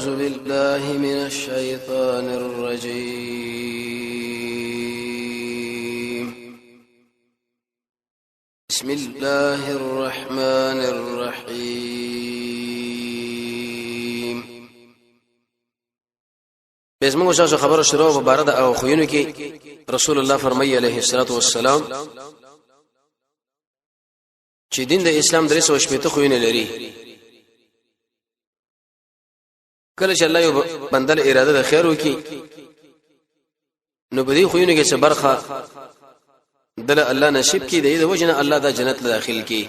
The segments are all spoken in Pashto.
أعوذ بالله من الشيطان الرجيم بسم الله الرحمن الرحيم بسم الله خبر شروع مبارد او خوینو کې رسول الله فرمایي عليه الصلاه والسلام چې دین د اسلام درې سو شپته خوینه لري. کله چې الله یو بندل اراده د خیر وکي نو بدی خوینه کې څه برخه دل الله نصیب کی دی د وجنه الله دا جنت له داخل کی.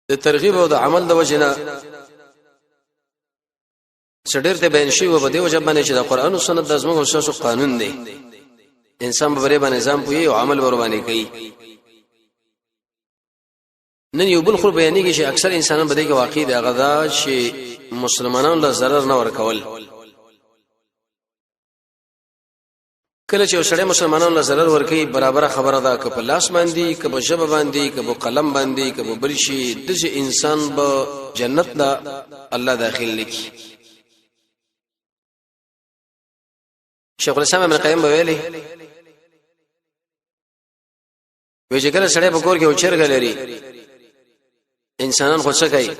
د ترغیب او د عمل د وجنه څډیر ته بیان شي و بده وجه باندې چې د قران او سنت د ازمو او اساسو قانون دی. انسان به بری باندې نظام پوي او عمل ور باندې کوي. نن یو بل خو بیانېږي چې اکثر انسانان بده کې واقع دي غدا چې مسلمانانو له ضرر نه ورکول. کله چې سړی مسلمانانو له ضرر ورکوي برابر خبره ده که په لاس باندې که په ژبه باندې که په قلم باندې که په بل شي د انسان به جنت لا الله داخل لکی. شیخ الاسلام ابن قیم ویلي وی چې کله سړی په کور کې اوچرګ لري انسانان خو څه کوي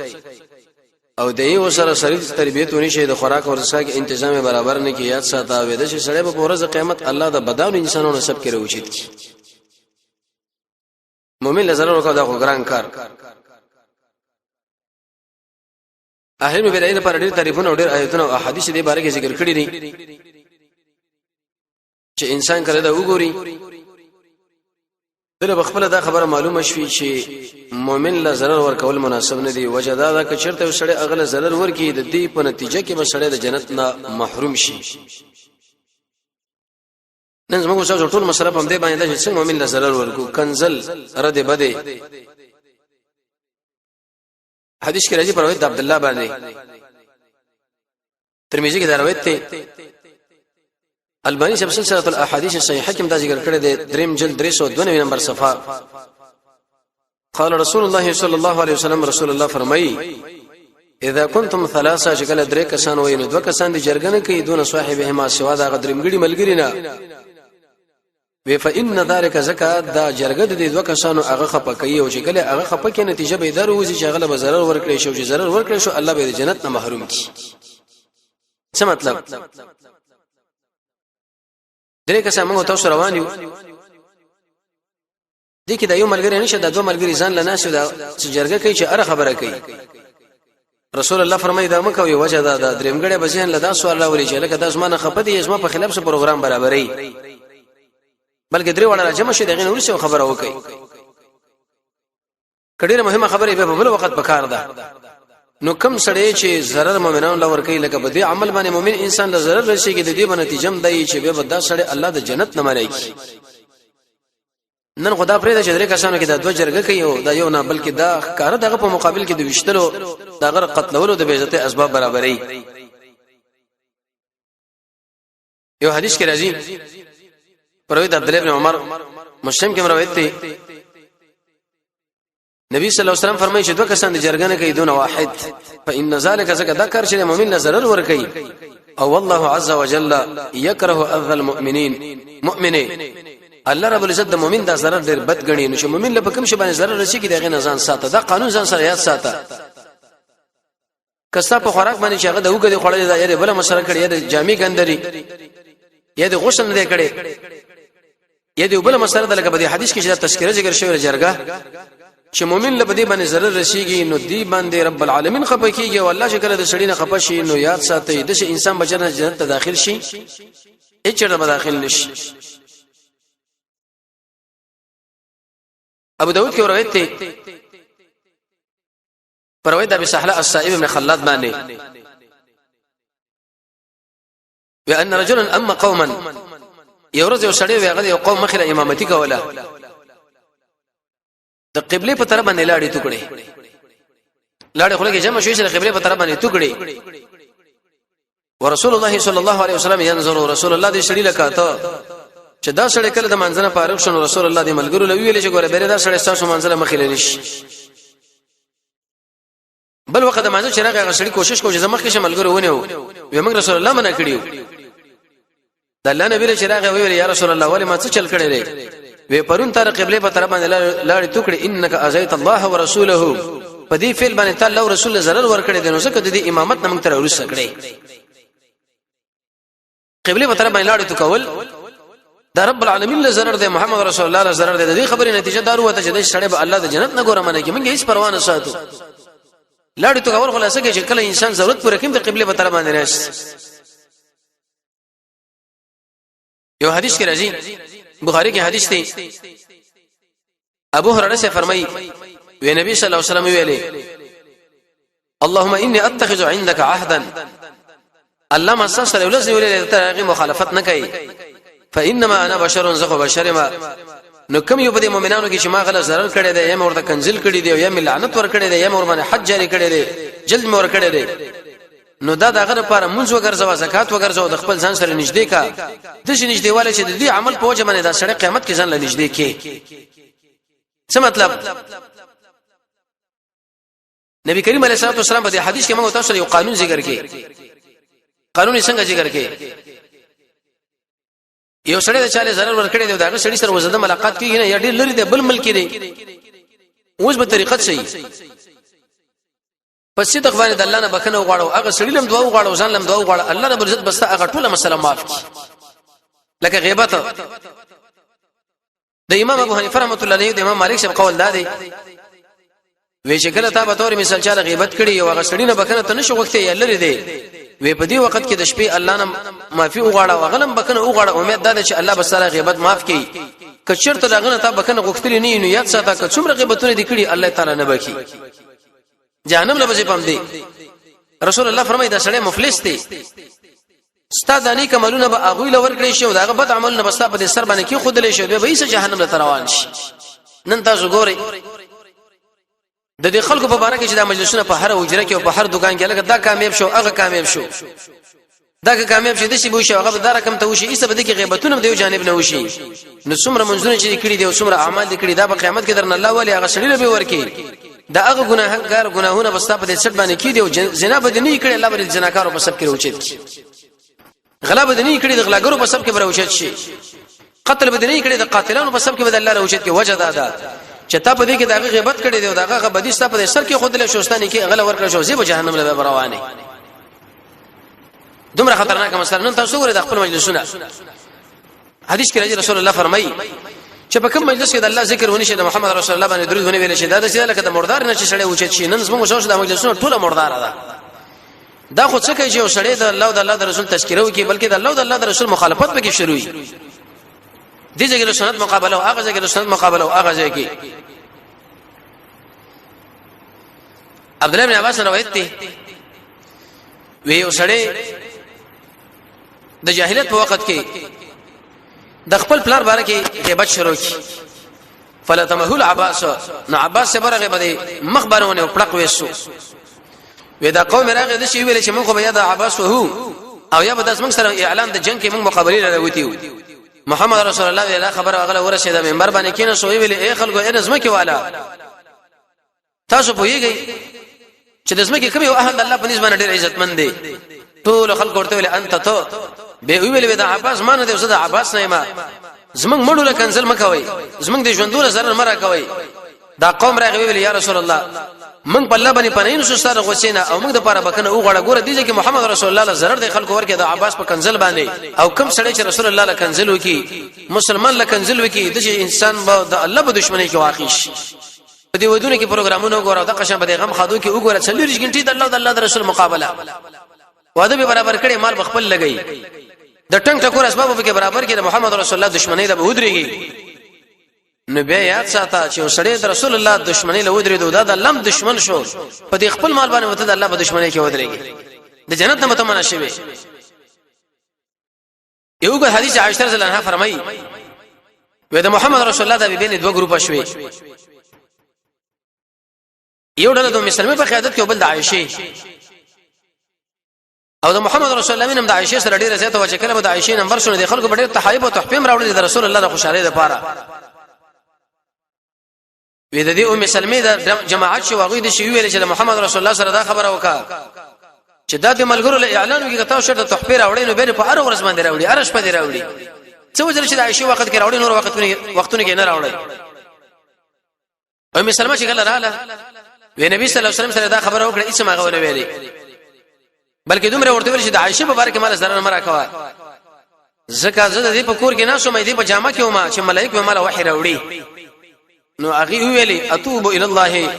او د یو سره شریک تربیت ونی شي د خوراک او رزق کې تنظیم برابر نه کی یاد ساته وې د سړی په ورځ قیامت الله د بداون انسانانو سب کې راوچید کی. مؤمن لزر ورکو دا خو ګران کار. اهل مبلغین پر ډېر تعریفونه او ډېر آیتونه او احادیث دې باره کې ذکر کړی دي چې انسان کړه دا وګوري دله بخپله دا خبره معلومه شوي چې مؤمن له zarar ورکول مناسب نه دی. وجه دا ده چې چرته سړی اغله zarar ورکی د دې په نتیجه کې به سړی د جنت نه محروم شي. نن زموږ څو ټول مسله په دې باندې چې څنګه مؤمن له zarar ورکو کنزل رد بده. حدیث کې راځي پر روایت عبد الله باندې ترمذی کې دا روایت ته البانی سب سلسله الاحاديث الصحيحه کې دا ذکر کړی دی دریم جلد 392 نمبر صفحه. قال رسول الله صلى الله عليه وسلم رسول الله فرمایي اذا كنتم ثلاثه شکل درې کسان ویني دوه کسان دي جرګنه کوي دون صاحبهما سوا دا غدرمګړي ملګری نه وی فإن ذلك زکات دا جرګه دي دوه کسانو هغه خپه کوي او شکل هغه خپه کې نتیجه به دروځي چې هغه به zarar ورکړي شو چې zarar ورکړي شو الله به جنت نه محروم کی. څه مطلب درې کسان موږ تاسو روان یو دي کې دا یو ملګری نشه دا دوه ملګری ځان لناسو دا جرګه کوي چې اره خبره کوي. رسول الله فرمایي دا مکه وي وجه دا درېمګړې بزین لدا سوال راولي چې لکه دا زمانه خپدي زما په خلاف څه پروګرام برابرې بلکې درې وړه جمع شي دغه نور څه خبره وکي. کډیره مهمه خبره به په بل وخت پکار ده. نو کم سړی چې zarar مؤمنانو لور کوي لکه بده عمل باندې مؤمن انسان له zarar رسیږي د دې باندې نتیجه دی چې به دا سړی الله د جنت نه ملایکی. نن خدا پرې د چدرې کسانو کې د دوه جرګه کوي او دا یو نه بلکې دا کار دغه په مقابل کې د وشتلو د غر قتلولو د بیزته اسباب برابرې. یو حدیث کې راځي پروید عبد الله بن عمر مسلم کې روایت دی نبی صلی الله علیه وسلم فرمایي چې دوه کسان د جرګه نه کوي دون واحد فإن ذلك زکه دا کار چې مؤمن له zarar ور کوي او والله عز وجل يكره اذى المؤمنين مؤمنه الله رب العزت د مؤمن د zarar ډېر بد غني نو چې مؤمن له کوم شي باندې zarar رسیږي دغه نه ځان ساته دا قانون ځان سره یاد ساته. کستا په خوراک باندې چې هغه د وګړي خوړل دا یې بل مسله کړي یا د جامع ګندري یا د غسل نه کړي یا د بل مسله د لکه په حدیث کې چې تذکرہ ذکر شوی جرګه چې مؤمن له بدی باندې zarar رسیږي نو دی باندې رب العالمین خپه کیږي او الله شکر د سړی نه خپه شي نو یاد ساتي د انسان بچنه جنت ته داخل شي اچره به داخل نشي. ابو داود کې روایت ته روایت ابي سهله السائب بن خلاد باندې وان رجلا اما قوما يورز یو سړی ویغه یو قوم مخره امامتي کوله د قبله په طرف باندې لاړې ټوکړي لاړې خو لکه جمع شوي چې قبله په طرف باندې ټوکړي ورسول الله صلی الله علیه وسلم ينظر رسول الله دې شړي لکاته چې دا سړی کله د منځنه فارغ شون رسول الله دې ملګرو لوي ویل چې ګوره بیره دا سړی تاسو منځنه مخې لنی شي بل وخت مانځه چې راغی غسړي کوشش کوي چې زما کې شملګرو ونیو وي موږ رسول الله منع کړیو د الله نبی رسول الله ویل یا رسول الله ولی ما څه چل کړی دی وی پرون تر قبله په طرف باندې لاړې توکړي انک ازیت الله ورسوله په دې فعل باندې تعالی او رسول ضرر ور کړی دی نو څه کړي د امامت نمک تر ورس کړي قبله په طرف باندې لاړې توکول دا رب العالمین له ضرر دی محمد رسول الله له ضرر دی د دې خبرې نتیجه دار وته چې د سړی به الله د جنت نه ګوره منه کې موږ هیڅ پروا نه ساتو لاړې توکول خلاصه کې چې کله انسان ضرورت پوره کوي د قبله په طرف باندې راشي یو حدیث کې راځي بخاری کې حدیث دی ابو هريره سے فرمایي وی نبی صلی الله علیه وسلم ویلي اللهم اني اتخذ عندك عهدا الله ما سره ولز ویلي ته مخالفت نه کوي فانما انا بشر زخو بشر ما نو کوم یو په مؤمنانو کې چې ما غلط ضرر کړی دی یا ورته کنزل کړی دی یا لعنت ور کړی دی یا ور باندې حج جاری کړی دی جلد مور کړی دی نو دا دغه لپاره منځ وګرځوا زکات وګرځوا د خپل ځان سره نږدې کا د شي نږدېواله چې د دې عمل په وجه باندې دا سړی قیامت کې ځان له نږدې کې څه مطلب نبی کریم علیه الصلاه والسلام په حدیث کې موږ تاسو یو قانون ذکر کړي قانون څنګه ذکر کړي یو سړی د چاله ضرر ور کړی دی دا سړی سره وزده ملاقات کیږي نه یا ډیر لري دی بل ملک دی اوس به طریقه صحیح پس صدق باندې د الله نه بخنه وغواړو هغه سړی لم دعا وغواړو ځان لم دعا وغواړو الله رب عزت بس هغه ټول مسله معاف کړي لکه غیبت د امام ابو حنیفه رحمۃ اللہ علیہ د امام مالک صاحب قول دا دی وی چې کله تا به تور مثال چاله غیبت کړي یو هغه سړی نه بخنه ته نشو وخت یې لري دی وی په دې وخت کې د شپې الله نه معافي وغواړو غلم بخنه وغواړو امید ده چې الله بس سره غیبت معاف کړي کچرته دغه نه تا بخنه غوښتلی نه نو یاد ساته که څومره غیبتونه دي کړي الله تعالی نه بخي جهنم لبه پم دی رسول الله فرمایي دا سړی مفلس دی استاد اني کملونه به اغوی لور کړی شو داغه بد عملونه بس په سر باندې کې خود له شو به ایسه جهنم له روان شي نن تاسو ګورئ د دې خلکو په اړه کې چې دا مجلسونه په هر وجره کې او په هر دکان کې لکه دا کامیاب شو هغه کامیاب شو دا کامیاب شي د شي بو شو هغه دا رقم ته وشي ایسه بده کې غیبتونه د یو جانب نه وشي نو څومره منځونه چې کړی دي او څومره اعمال دي کړی دا په قیامت کې درن الله ولی هغه سړي به ورکی دا هغه ګناهګار ګناهونه بس په دې سټ باندې کیدي او زنا به نه کړي الله به زناکارو په سب کې راوچت غلا به نه کړي د غلاګرو په سب کې راوچت شي قتل به نه کړي د قاتلانو په سب کې به الله راوچت کې وجه دا چې تا په دې کې دا غیبت کړي دی او دا بدی ست په سر کې خود له شوستانه کې غلا ورکړ شو زی به جهنم له روانه دومره خطرناک مسله نن تاسو ورته خپل مجلسونه حدیث کې رسول الله فرمایي چې په کوم مجلس کې د الله ذکر ونی شه د محمد رسول الله باندې درود ونی ویل شه دا د لکه د مردار نه چې سړی اوچت شي نن زموږ شاوخ د مجلسونو ټوله مردار ده دا خو څه کوي چې سړی د الله او د الله د رسول تذکره وکي بلکې د الله او د الله د رسول مخالفت به کې شروع وي دې ځای کې سنت مقابله او هغه ځای کې سنت مقابله او هغه ځای کې عبد الله بن عباس روایت دی وی سړی د جاهلیت په وخت کې د خپل پلار باره کې غیبت شروع کی فلا تمهل عباس نو عباس سے برغه بده مخبرونه پړق وېسو ودا قوم راغه د شی ویل چې موږ به یاد عباس وو او یا به د موږ سره اعلان د جنگ کې موږ مقابله لروتیو محمد رسول الله ویلا خبر اغله ورسېده منبر باندې کینې سو ویل اے خلکو اے نظم کې والا تاسو پوهیږئ چې د زمکه کوم یو اهل الله په نسبت ډېر عزتمن دی ټول خلک ورته ویل انت تو به ویل د عباس مان دی زړه عباس نه ما زمنګ مړو له کنزل مکوي زمنګ د ژوندونه سره مرا کوي دا قوم راغوي ویل یا رسول الله من په الله باندې پنین شو سره غوسینا او موږ د پاره بکنه او غړه ګوره دیږي چې محمد رسول الله زړه د خلکو ورکه د عباس په کنزل باندې او کم سړی چې رسول الله له کنزل وکي مسلمان له کنزل وکي د انسان د الله په دشمنی کې واقع شي په دې ودونه کې پروګرامونه وګوره د قشن په غم خادو کې وګوره 40 غنټې د الله د الله د رسول مقابله واده به برابر کړي مال بخپل لګي د ټنګ ټکور اسباب به برابر کړي محمد رسول الله دشمنی د بهودريږي نو بیا یاد ساته چې سړی د رسول الله دشمنی له ودرې دوه د لم دشمن شو په دې خپل مال باندې وته د الله په دشمنی کې ودرېږي د جنت نه متمنه شوی یو ګل حدیث عائشہ رضی الله عنها فرمایي وې د محمد رسول الله د بین دوه ګروپ شوي یو ډله د مسلمه په قیادت کې بل د عائشه او د محمد رسول الله نوم د عائشه سره ډیره زیاته و چې کله د عائشه نمبر شونه د خلکو ډېر تحایب او تحفیم راوړل د رسول الله د خوشاله لپاره وې د دې ام سلمې د جماعت شو هغه د شی ویل چې محمد رسول الله سره دا خبره وکړه چې دا د ملګرو له اعلان وکړه تاسو شرط تحفه راوړې نو به په هر ورځ باندې راوړي ارش په دې راوړي څه وجه چې د عائشه وخت کې راوړي نور وختونه کې نه راوړي ام سلمہ چې کله رااله وی نبی صلی الله علیه وسلم سره دا خبره وکړه هیڅ ماغه ونه ویلي بلکې دومره ورته ویل چې د عائشه په باره کې مال زره نه راکوا زکه زه د دې په کور کې نه سومې دې په جامه کې ومه چې ملائکه مال وحی راوړي نو هغه ویلي اتوب الى الله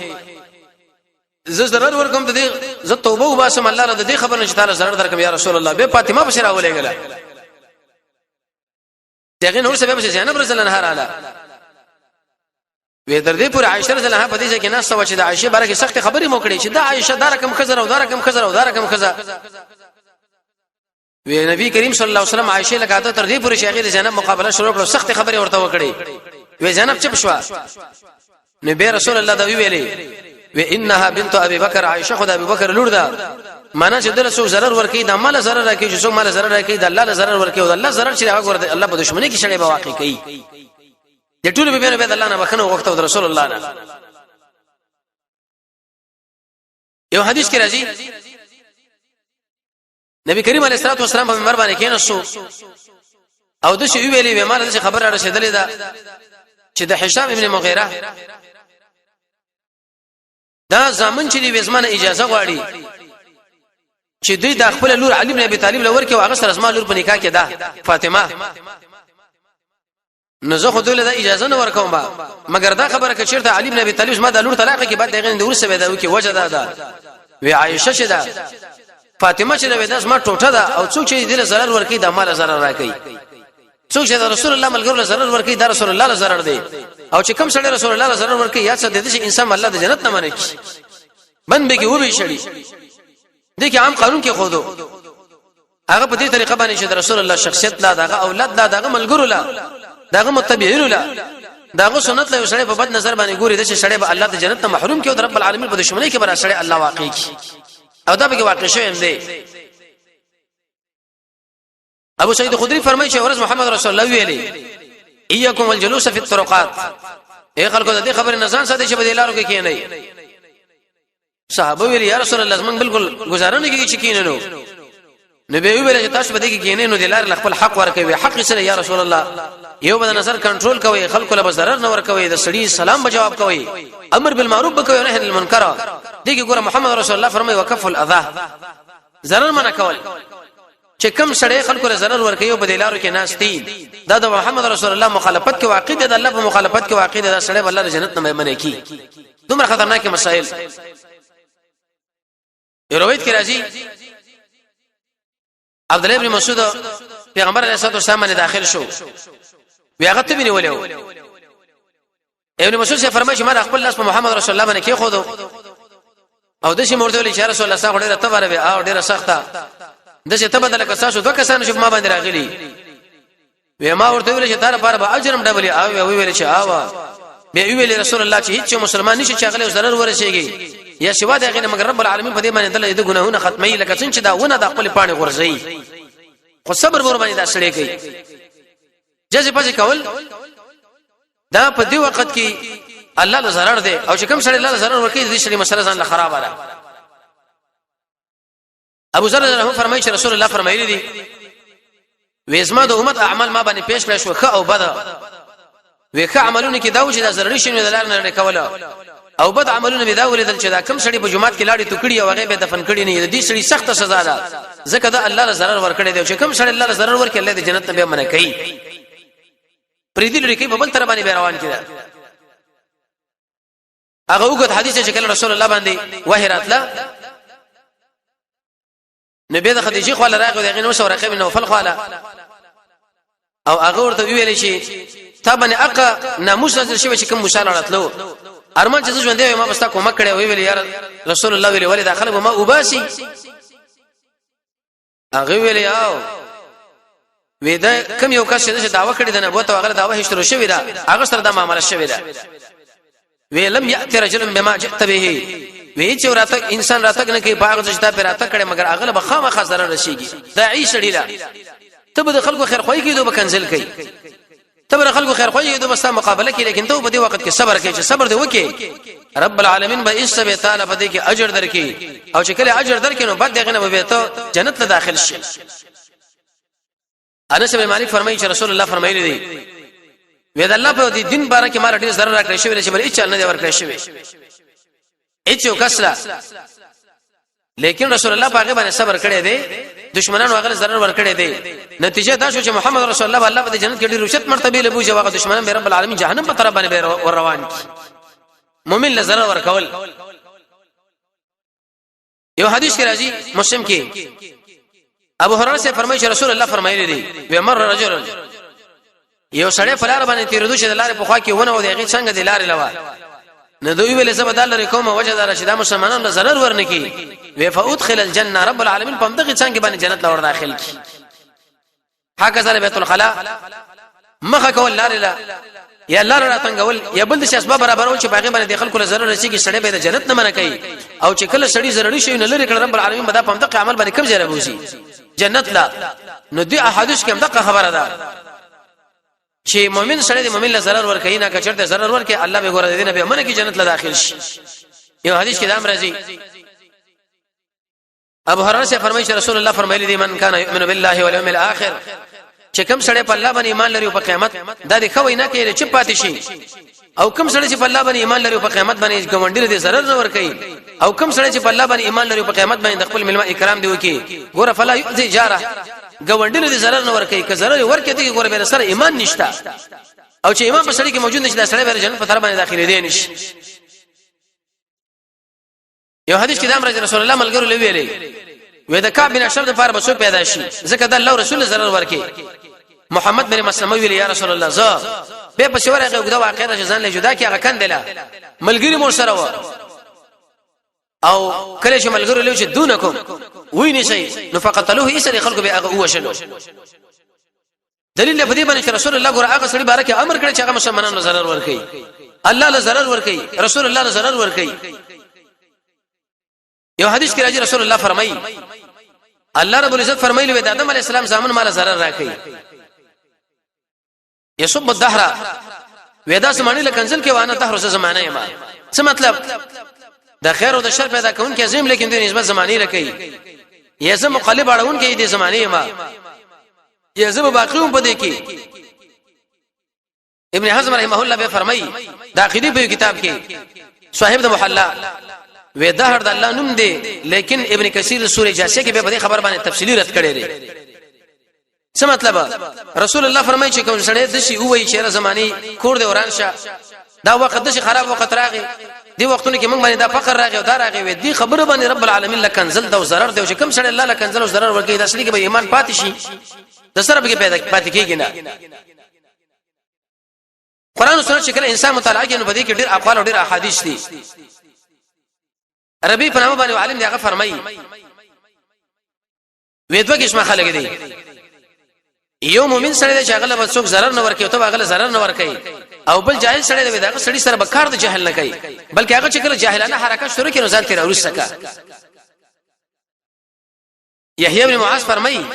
زه ضرر ورکوم ته دې زه توبه وباسم الله را دې خبر نشته تعالی ضرر درکم یا رسول الله به فاطمه بشرا ولېګله دغه نور سبب چې زینب رضی الله عنها رااله وې در دې پر عائشه رضی الله عنها په دې کې نه سوچ چې د عائشه باره کې سخت خبرې مو کړې چې دا عائشه دا رقم خزر او دا رقم خزر او دا رقم خزر وې نبی کریم صلی الله علیه وسلم عائشه لکاته تر دې پر شیخې زینب مقابله شروع کړو سخت خبرې ورته وکړې وې زینب چپ شو نبی رسول الله دا ویلې و انها بنت ابي بکر عائشه خدای ابي بکر لور ده معنا چې دل څو zarar ورکی د مال zarar راکی چې څو مال zarar راکی د الله zarar ورکی او د الله zarar چې هغه ورته الله په دشمنی کې شړې به واقع کوي د ټول به به الله نه بخنه وخت او رسول الله نه یو حدیث کې راځي نبی کریم علیه الصلاه والسلام په منبر باندې کېناستو او د شی ویلې به مال د خبر را رسیدلې ده چې د هشام ابن مغیره دا زامن چې دی وزمانه اجازه غواړي چې دوی د خپل لور علي بن ابي طالب لور کې واغ سره اسماء لور په نکاح کې ده فاطمه نو زه خو دوی له اجازه نه ورکوم با مګر دا خبره کې چیرته علي بن ابي طالب ما د لور طلاق کې بعد دغه د ورسه به دا وکي وجه ده وی عائشه چې ده فاطمه چې ده داس ما ټوټه ده او څوک چې دې zarar ورکی د مال zarar راکې څوک چې رسول الله ملګرو zarar ورکی د رسول الله zarar دی او چې کوم سړی رسول الله zarar ورکی یا څه د دې انسان الله د جنت نه منې کی بند به کې و به شړي دغه عام قانون کې خودو هغه په دې طریقه باندې چې رسول الله شخصیت لا دغه اولاد لا دغه ملګرو لا دغه متبعین لا دغه سنت له سړی په بد نظر باندې ګوري د سړی به الله د جنت ته محروم کې او رب العالمین په دشمنی کې بر سړی الله واقع کی او دا به واقع شوی هم دی ابو سعید خدری فرمایي چې ورځ محمد رسول الله ویلي اياكم والجلوس في الطرقات اي خلکو د دې خبره نزان ساده چې په دې لارو کې کېنئ صحابه ویل یا رسول الله زمون بالکل گزارنه کې چې کېننو نبی ویل چې تاسو به دې کې کېنئ نو د لار خپل حق ورکوي حق سره یا رسول الله یو بد نظر کنټرول کوي خلکو له ضرر نه ورکوي د سړي سلام به جواب کوي امر بالمعروف بکوي نهي عن المنکر دغه ګوره محمد رسول الله فرمایي وکف الاذى ضرر منع کول چې کوم سړی خلکو له ضرر ورکوي په دې لارو کې ناس دي دا د محمد رسول الله مخالفت کې واقع دي د الله په مخالفت کې واقع دي دا سړی الله د جنت نه منې کی دومره خطرناک مسائل روایت کې راځي عبد الله بن مسعود پیغمبر علیه الصلاه والسلام باندې داخل شو وی هغه ته بنی ولیو ابن مسعود سے فرمایي چې ما خپل لاس په محمد رسول الله باندې کې خودو او د شي مرته ویل چې رسول الله صلی الله علیه وسلم ډیره تبره او ډیره سخته د څه ته بدل کساسو دوه کسان چې ما باندې راغلي وی ما ورته ویل چې تر لپاره به اجرم ډبلي او ویل چې آوا به ویل رسول الله چې هیڅ مسلمان نشي چې هغه ضرر ورسیږي یا شوا دغه مگر رب العالمین په دې باندې دله د ګناهونه ختمي لکه څنګه چې دا ونه د خپل پانی غورځي خو صبر ور باندې دا سړی کوي جزې پځې کول دا په دې وخت کې الله له zarar دی او چې کوم سړی الله له zarar ورکړي دې سړي مسله ځان له خراب را ابو ذر رضی الله فرمایي چې رسول الله فرمایلی دي وېزما د امت اعمال ما باندې پیش کړی شو ښه او بد وېخه عملونه کې دا و چې دا ضروري شنو دلار نه کوله او بد عملونه به دا ولیدل چې دا کم سړی په جمعات کې لاړې ټوکړي او هغه به دفن کړي نه دي سړي سخت سزا ده ځکه دا الله له zarar ورکړي دی چې کم سړی الله له zarar ورکړي الله د جنت ته به منع کوي پریدل لري کې په بل تر باندې روان کړه هغه وګت حدیث چې کله رسول الله باندې وحی راتله نبی د خدیجه خو راغو دغه نو سره رقم نو فل خاله او هغه ورته ویل شي تابنه اقا ناموس نظر شوی چې کوم مشال راتلو ارمان چې ژوند دی ما بستا کومک کړي ویل یا رسول الله ویل ولې داخله ما وباسي هغه ویل یاو ودا کوم یو کس چې داوا کړی د نبوت او هغه داوا هیڅ شوی دا هغه سره د معاملې شوی دا ویلم یاتی رجل بما جئت به وی چې راته انسان راته نه کې باغ زشتا پر راته کړي مگر هغه به خامہ خسر رشيږي دا عيش ډیلا ته به خلکو خیر خوې کېدو به کنزل کوي تبر خلکو خیر خو یې د بستا مقابله کې لیکن ته په دې وخت کې صبر کوي چې صبر دې وکي رب العالمین به ایسه تعالی په دې کې اجر درکې او چې کله اجر درکې نو بعد دغه نه به ته جنت ته داخل شي انس بن مالک فرمایي چې رسول الله فرمایلی دی وې د الله په دې دین باره کې مال ډیر ضرر راکړی شوی چې بل هیڅ نه دی ورکړی شوی هیڅ کسره لیکن رسول الله پاګه باندې صبر کړی دی دشمنانو هغه ضرر ورکړی دی نتیجه دا شو چې محمد رسول الله الله په جنت کې ډیر رشد مرتبه له بوجه واغه دشمنان به رب العالمین جهنم په طرف باندې ور روان کی مؤمن له ضرر ورکول یو حدیث کې راځي مسلم کې ابو هريره سے فرمایي چې رسول الله فرمایلی دی و مر رجل یو سړی فلار باندې تیر دوه چې لارې په خوا کې ونه و دیږي څنګه دی لارې لوا نه دوی ویل زبدال لري کومه وجه دار چې د مسلمانانو له ضرر ورنکي و فادخل الجنه رب العالمین په دغه څنګه باندې جنت لور داخل کی هکذا بیت الخلا مخه کول لارې لا یا لار را تنګول یا بل د اسباب برابرول چې باغې باندې داخل کول ضرر رسیږي سړی به د جنت نه منع کوي او چې کله سړی ضروري شي نه لري کړه رب العالمین به دا په دغه عمل باندې کم ځای راوځي جنت لا نو دې احادیث کې هم دغه خبره ده چې مؤمن سره د مؤمن له ضرر ور کوي نه کچرته ضرر ور کوي الله به ګور دې نه به منه کې جنت له داخل شي یو حدیث کې دا راځي ابو هريره سے فرمایي چې رسول الله فرمایلی دي من کان یؤمن بالله والیوم الاخر چې کوم سره په الله باندې ایمان لري او په قیامت دا دې خوي نه کوي چې پاتې شي او کوم سره چې په الله باندې ایمان لري او په قیامت باندې ګوندل دي ضرر نه ور کوي او کوم سره چې په الله باندې ایمان لري او په قیامت باندې خپل ملما اکرام دی وکي ګور فلا یؤذي جاره ګوندل دي ضرر نه ور کوي که ضرر ور کوي ته ګور به سره ایمان نشته او چې ایمان په سړی کې موجود نشي دا سړی به جنت په طرف باندې داخلي دی نشي یو حدیث کې دا امر رسول الله ملګرو لویلې وې د کعب بن اشرف د پاره بسو پیدا شي ځکه دا الله رسول ضرر ورکي محمد بن مسلمه ویل یا رسول الله ز به په شوره غوډه واقعه چې ځان له جدا کې هغه کندله ملګری مور سره و او کله چې ملګرو له چې دونکم وې نشي نو فقتلوه ایسر خلق به هغه وشلو دلیل په دې باندې چې رسول الله ګور هغه سړي بارکه امر کړی چې هغه مسلمانانو ضرر ورکي الله له ضرر ورکي رسول الله له ضرر ورکي یو حدیث کې راځي رسول الله فرمایي الله رب العزت فرمایلی و د آدم علی السلام زامن مال ضرر راکړي یسب الدهر ودا زمانه لکنزل کې وانه دهر زمانه یما څه مطلب د خیر او د شر پیدا کون کې عظیم لیکن د نسبت زمانه لکې یزه مقلب اړون کې د زمانه یما یزه باقیوم پدې کې ابن حزم رحمه الله به فرمایي د عقیده په کتاب کې صاحب د محلا و دهر د الله نوم دی لیکن ابن کثیر سورہ جاسیہ کې به خبر باندې تفصیلی رد کړي لري څه مطلب رسول الله فرمایي چې کوم سړی د شي وایي چې زماني کور دی وران شه دا وخت د شي خراب وخت راغی دی وختونه کې موږ باندې دا فقر راغی او دا راغی و دي خبره باندې رب العالمین لکنزل دا ضرر دی چې کوم سړی الله لکنزل او ضرر ورکړي د اصلي کې به ایمان پاتې شي د سره به پیدا پاتې کېږي نه قران او سنت چې کله انسان مطالعه کوي نو په دې کې ډېر اقوال او ډېر احادیث دي ربی په نامه باندې عالم دی هغه فرمایي وې دوه قسمه خلک دي یو مؤمن سره چې هغه له څوک zarar نه ورکي او ته هغه له zarar نه ورکي او بل جاهل سره دی دا سړي سره بکار د جهل نه کوي بلکې هغه چې کله جاهلانه حرکت شروع کړي نو ځان تیر ورسکا یحیی بن معاذ فرمایي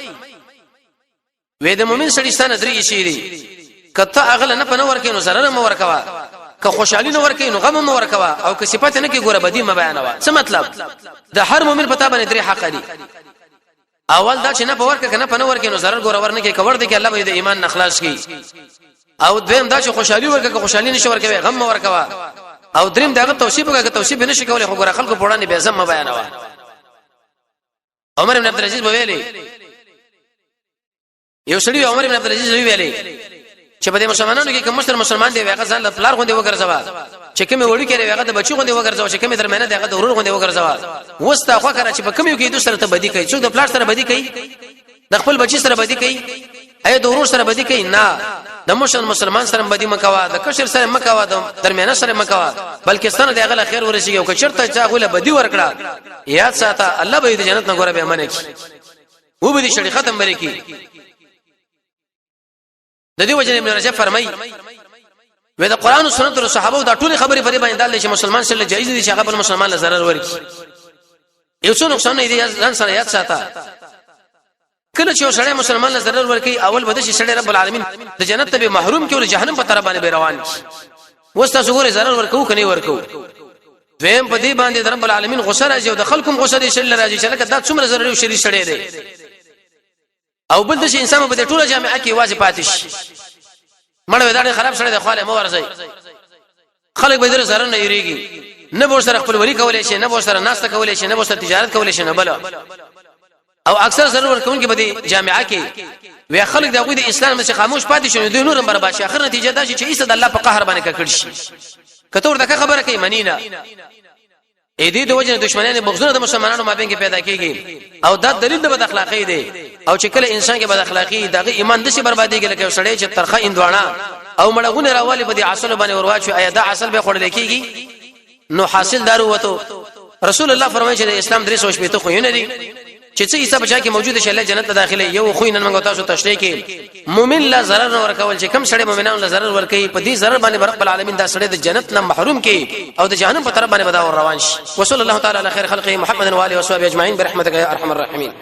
وې د مؤمن سړي ستانه درې شي دي کته هغه نه پنه ورکي نو zarar نه ورکوا که خوشحالي نه ورکي نو غم نه ورکوا او که صفات نه کې ګوره بدی ما بیانوا څه مطلب د هر مؤمن پتا باندې درې حق دي اول دا چې نه په ورکه کنه پنه ورکي نو zarar ګوره ورنه کې کور دي کې الله به د ایمان نخلاص کی او دویم دا چې خوشحالي ورکه که خوشحالي نشي ورکوي غم ورکوا او دریم دا توصیف وکړه که توصیف نشي کولای خو ګوره خلکو په وړاندې به زم ما بیانوا عمر بن عبد العزيز ویلي یو سړي عمر بن عبد العزيز ویلي چې په دې مسلمانانو کې کوم مسلمان دی هغه ځان له پلار غوندي وګرځوا چې کومه وړي کړي هغه د بچو غوندي وګرځوا چې کومه درمنه دی هغه د ورور غوندي وګرځوا وستا خو کړه چې په کوم یو کې د سره ته بدی کوي څوک د پلار سره بدی کوي د خپل بچی سره بدی کوي اې د ورور سره بدی کوي نه د مسلمان سره بدی مکوا د کشر سره مکوا د درمنه سره مکوا بلکې ستنه دی هغه خیر ورسیږي او کچرته چا غوله بدی ورکړه یاد ساته الله به د جنت نه ګوره به امنه کی و به دې شړې ختم بری کی د دې وجه ابن رجب فرمایي وې د قران او سنت او صحابه دا ټول خبرې پرې باندې دال چې مسلمان سره جایز دي چې هغه بل مسلمان له zarar ورکړي یو څه نقصان نه دي ځان سره یاد ساته کله چې سړی مسلمان له ضرر ورکي اول بده چې سړی رب العالمین د جنت ته به محروم کړي او جهنم په طرف باندې روان وستا څنګه ضرر ورکو کني ورکو دویم په دې باندې رب العالمین غصه راځي او د خلکم غصه دي شل راځي چې لکه دا څومره ضرر او شری سړی دی او بل چې انسان په ټوله جامعه کې واځي پاتې شي مړ ودانه خراب سړی د خاله مو ورځي خلک به در سره نه یریږي نه به سره خپل وری کولای شي نه به سره ناشته کولای شي نه به سره تجارت کولای شي نه بل او اکثر ضرور کوونکی به د جامعه کې وی خلک د غوی د اسلام څخه خاموش پاتې شون دوی نور برباد شي اخر نتیجه دا چې عیسی د الله په قهر باندې ککړ شي کته ورته خبره کوي منینا اې دې د وجه دښمنانه بغضونه د مسلمانانو مابین کې پیدا کیږي او دا دلیل د بد اخلاقی دی او چې کله انسان کې بد اخلاقی دغه ایمان د شي بربادي کې لکه سړی چې ترخه اندوانه او مړغونه راوالی په دې اصل باندې ورواچو ایا دا اصل به خورل کیږي نو حاصل دارو وته رسول الله فرمایي چې د اسلام درې سوچ په خو نه دي چې څه حساب چا کې موجود شي الله جنت ته داخله یو خو نن موږ تاسو تشریح کې مؤمن لا ضرر نه ورکول چې کم سړی مؤمنانو لا ضرر ورکي په دې ضرر باندې رب العالمین دا سړی د جنت نه محروم کی او د جهنم په طرف باندې بدا روان شي وصلی الله تعالی علی خیر خلقه محمد و علیه و صحبه اجمعین برحمتک یا ارحم الراحمین